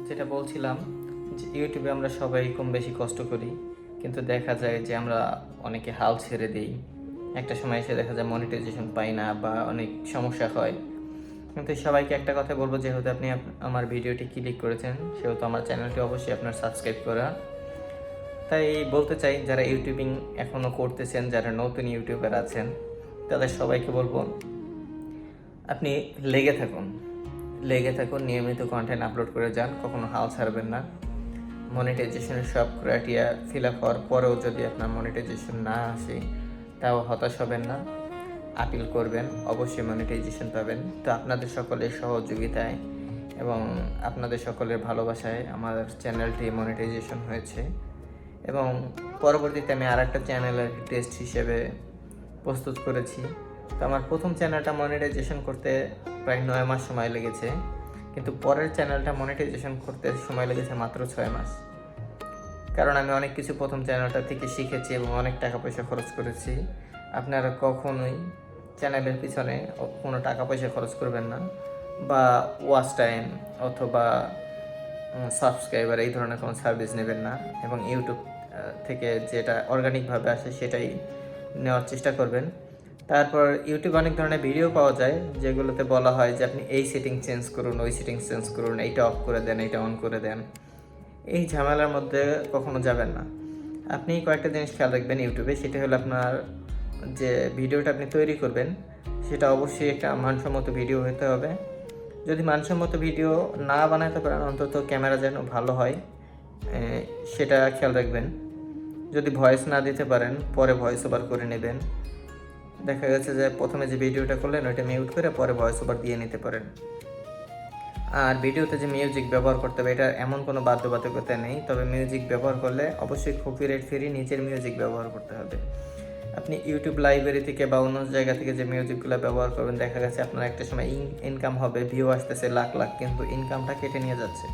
যেটা বলছিলাম যে ইউটিউবে আমরা সবাই কম বেশি কষ্ট করি, কিন্তু দেখা যায় যে আমরা অনেকে হাল ছেড়ে দিই। একটা সময় এসে দেখা যায় মনিটাইজেশন পাই না বা অনেক সমস্যা হয়। কিন্তু সবাইকে একটা কথা বলবো, যেহেতু আপনি আমার ভিডিওটি ক্লিক করেছেন সেহেতু আমার চ্যানেলটি অবশ্যই আপনার সাবস্ক্রাইব করা। তাই বলতে চাই, যারা ইউটিউবিং এখনও করতেছেন, যারা নতুন ইউটিউবার আছেন, তাদের সবাইকে বলবো আপনি লেগে থাকুন, নিয়মিত কন্টেন্ট আপলোড করে যান, কখনো হাল ছাড়বেন না। মনিটাইজেশনের সব ক্রাইটেরিয়া ফিল আপ হওয়ার পরেও যদি আপনার মনিটাইজেশন না আসে, তাও হতাশ হবেন না, আপিল করবেন, অবশ্যই মনিটাইজেশন পাবেন। তো আপনাদের সকলের সহযোগিতায় এবং আপনাদের সকলের ভালোবাসায় আমার চ্যানেলটি মনিটাইজেশন হয়েছে এবং পরবর্তীতে আমি আরেকটা চ্যানেলের টেস্ট হিসেবে প্রস্তুত করেছি। তো আমার প্রথম চ্যানেলটা মনিটাইজেশন করতে প্রায় 9 মাস সময় লেগেছে, কিন্তু পরের চ্যানেলটা মনিটাইজেশন করতে সময় লেগেছে মাত্র 6 মাস। কারণ আমি অনেক কিছু প্রথম চ্যানেলটা থেকে শিখেছি এবং অনেক টাকা পয়সা খরচ করেছি। আপনারা কখনোই চ্যানেলের পিছনে কোনো টাকা পয়সা খরচ করবেন না, বা ওয়াচ টাইম অথবা সাবস্ক্রাইবার এই ধরনের কোনো সার্ভিস নেবেন না, এবং ইউটিউব থেকে যেটা অর্গানিকভাবে আসে সেটাই নেওয়ার চেষ্টা করবেন। তারপর ইউটিউবে অনেক ধরনের ভিডিও পাওয়া যায় যেগুলোতে বলা হয় যে আপনি এই সেটিং চেঞ্জ করুন, ওই সেটিং চেঞ্জ করুন, এইটা অফ করে দেন, এইটা অন করে দেন। এই ঝামেলার মধ্যে কখনো যাবেন না। আপনি কয়েকটা জিনিস খেয়াল রাখবেন ইউটিউবে, সেটা হলো আপনার যে ভিডিওটা আপনি তৈরি করবেন সেটা অবশ্যই একটা মানসম্মত ভিডিও হতে হবে। যদি মানসম্মত ভিডিও না বানাতে পারেন, অন্তত ক্যামেরা যেন ভালো হয় সেটা খেয়াল রাখবেন। যদি ভয়েস না দিতে পারেন, পরে ভয়েস ওভার করে নেবেন। দেখা গেছে যে প্রথমে যে ভিডিওটা করলেন ওইটা মিউট করে পরে ভয়েস ওভার দিয়ে নিতে পারেন। আর ভিডিওতে যে মিউজিক ব্যবহার করতে হবে, এটা এমন কোনো বাধ্যবাধকতা নেই, তবে মিউজিক ব্যবহার করলে অবশ্যই কপিরাইট ফ্রি নিজের মিউজিক ব্যবহার করতে হবে। আপনি ইউটিউব লাইব্রেরি থেকে বা অন্য জায়গা থেকে যে মিউজিকগুলো ব্যবহার করবেন, দেখা গেছে আপনার একটা সময় ইনকাম হবে, ভিউ আসতেছে লাখ লাখ, কিন্তু ইনকামটা কেটে নিয়ে যাচ্ছে।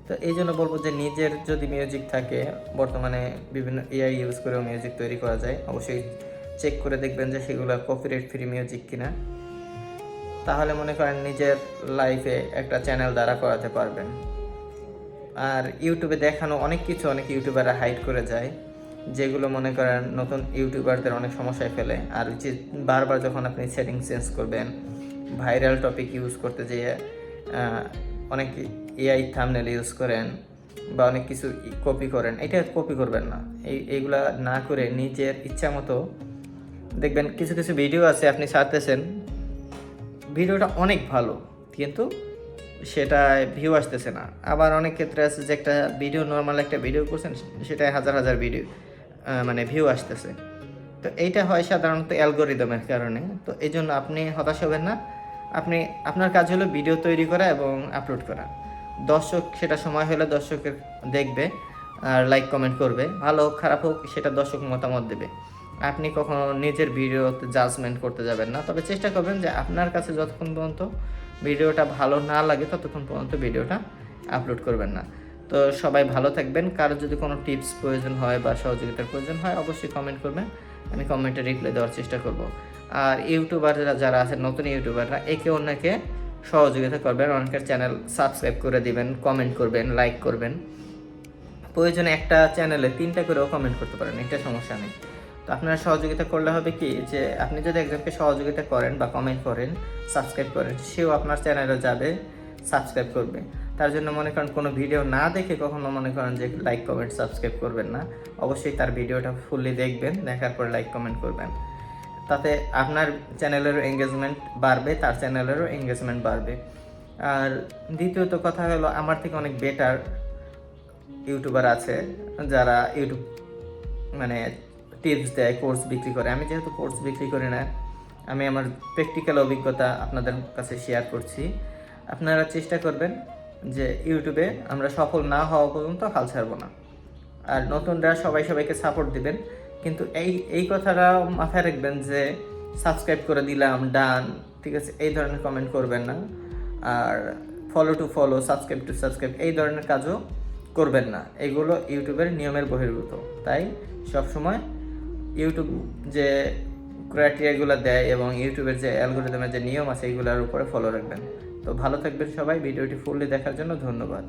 তো এই জন্য বলবো যে নিজের যদি মিউজিক থাকে, বর্তমানে বিভিন্ন এআই ইউজ করেও মিউজিক তৈরি করা যায়, অবশ্যই চেক করে দেখবেন যে সেগুলো কপিরাইট ফ্রি মিউজিক কিনা। তাহলে মনে করেন নিজের লাইফে একটা চ্যানেল দাঁড়া করাতে পারবেন। আর ইউটিউবে দেখানো অনেক কিছু অনেক ইউটিউবাররা হাইড করে যায়, যেগুলো মনে করেন নতুন ইউটিউবারদের অনেক সমস্যায় ফেলে। আর যে বারবার যখন আপনি সেটিং চেঞ্জ করবেন, ভাইরাল টপিক ইউজ করতে যেয়ে অনেক এআই থাম্বনেল ইউজ করেন বা অনেক কিছু কপি করেন, এটা কপি করবেন না। এইগুলা না করে নিজের ইচ্ছা মতো দেখবেন কিছু কিছু ভিডিও আছে আপনি ছাড়তেছেন, ভিডিওটা অনেক ভালো কিন্তু সেটায় ভিউ আসতেছে না। আবার অনেক ক্ষেত্রে আছে যে একটা ভিডিও, নর্মাল একটা ভিডিও করছেন, সেটায় হাজার হাজার ভিডিও মানে ভিউ আসতেছে। তো এইটা হয় সাধারণত অ্যালগোরিদমের কারণে। তো এই জন্য আপনি হতাশ হবেন না। আপনার কাজ হলো ভিডিও তৈরি করা এবং আপলোড করা। দর্শক সেটা সময় হলে দর্শকের দেখবে আর লাইক কমেন্ট করবে, ভালো হোক খারাপ হোক সেটা দর্শক মতামত দেবে। আপনি কখনো নিজের ভিডিওতে জাজমেন্ট করতে যাবেন না, তবে চেষ্টা করবেন যে আপনার কাছে যতক্ষণ পর্যন্ত ভিডিওটা ভালো না লাগে ততক্ষণ পর্যন্ত ভিডিওটা আপলোড করবেন না। তো সবাই ভালো থাকবেন। কারো যদি কোনো টিপস প্রয়োজন হয় বা সহযোগিতার প্রয়োজন হয়, অবশ্যই কমেন্ট করবেন, আমি কমেন্টে রিপ্লাই দেওয়ার চেষ্টা করব। আর ইউটিউবাররা যারা আছেন, নতুন ইউটিউবাররা, একে অন্যকে সহযোগিতা করবেন, অনেকের চ্যানেল সাবস্ক্রাইব করে দিবেন, কমেন্ট করবেন, লাইক করবেন। প্রয়োজনে একটা চ্যানেলে 3টা করেও কমেন্ট করতে পারেন, এটা সমস্যা নেই। তো আপনারা সহযোগিতা করলে হবে কি, যে আপনি যদি একজনকে সহযোগিতা করেন বা কমেন্ট করেন, সাবস্ক্রাইব করেন, সেও আপনার চ্যানেলে যাবে, সাবস্ক্রাইব করবে। তার জন্য মনে করেন কোনো ভিডিও না দেখে কখনো মনে করেন যে লাইক কমেন্ট সাবস্ক্রাইব করবেন না। অবশ্যই তার ভিডিওটা ফুললি দেখবেন, দেখার পর লাইক কমেন্ট করবেন। তাতে আপনার চ্যানেলেরও এঙ্গেজমেন্ট বাড়বে, তার চ্যানেলেরও এঙ্গেজমেন্ট বাড়বে। আর দ্বিতীয়ত কথা হলো, আমার থেকে অনেক বেটার ইউটিউবার আছে যারা ইউটিউব মানে টিপস দেয়, কোর্স বিক্রি করে। আমি যেহেতু কোর্স বিক্রি করি না, আমি আমার প্র্যাকটিক্যাল অভিজ্ঞতা আপনাদের কাছে শেয়ার করছি। আপনারা চেষ্টা করবেন যে ইউটিউবে আমরা সফল না হওয়া পর্যন্ত হাল ছাড়বো না। আর নতুনরা সবাইকে সাপোর্ট দিবেন, কিন্তু এই কথাটা মাথায় রাখবেন যে সাবস্ক্রাইব করে দিলাম, ডান, ঠিক আছে, এই ধরনের কমেন্ট করবেন না। আর follow to follow, subscribe to subscribe, এই ধরনের কাজও করবেন না। এগুলো ইউটিউবের নিয়মের বহির্ভূত। তাই সবসময় ইউটিউব যে ক্রাইটেরিয়াগুলো দেয় এবং ইউটিউবের যে অ্যালগোরিদমের যে নিয়ম আছে, এইগুলোর উপরে ফলো রাখবেন। তো ভালো থাকবেন সবাই। ভিডিওটি ফুললি দেখার জন্য ধন্যবাদ।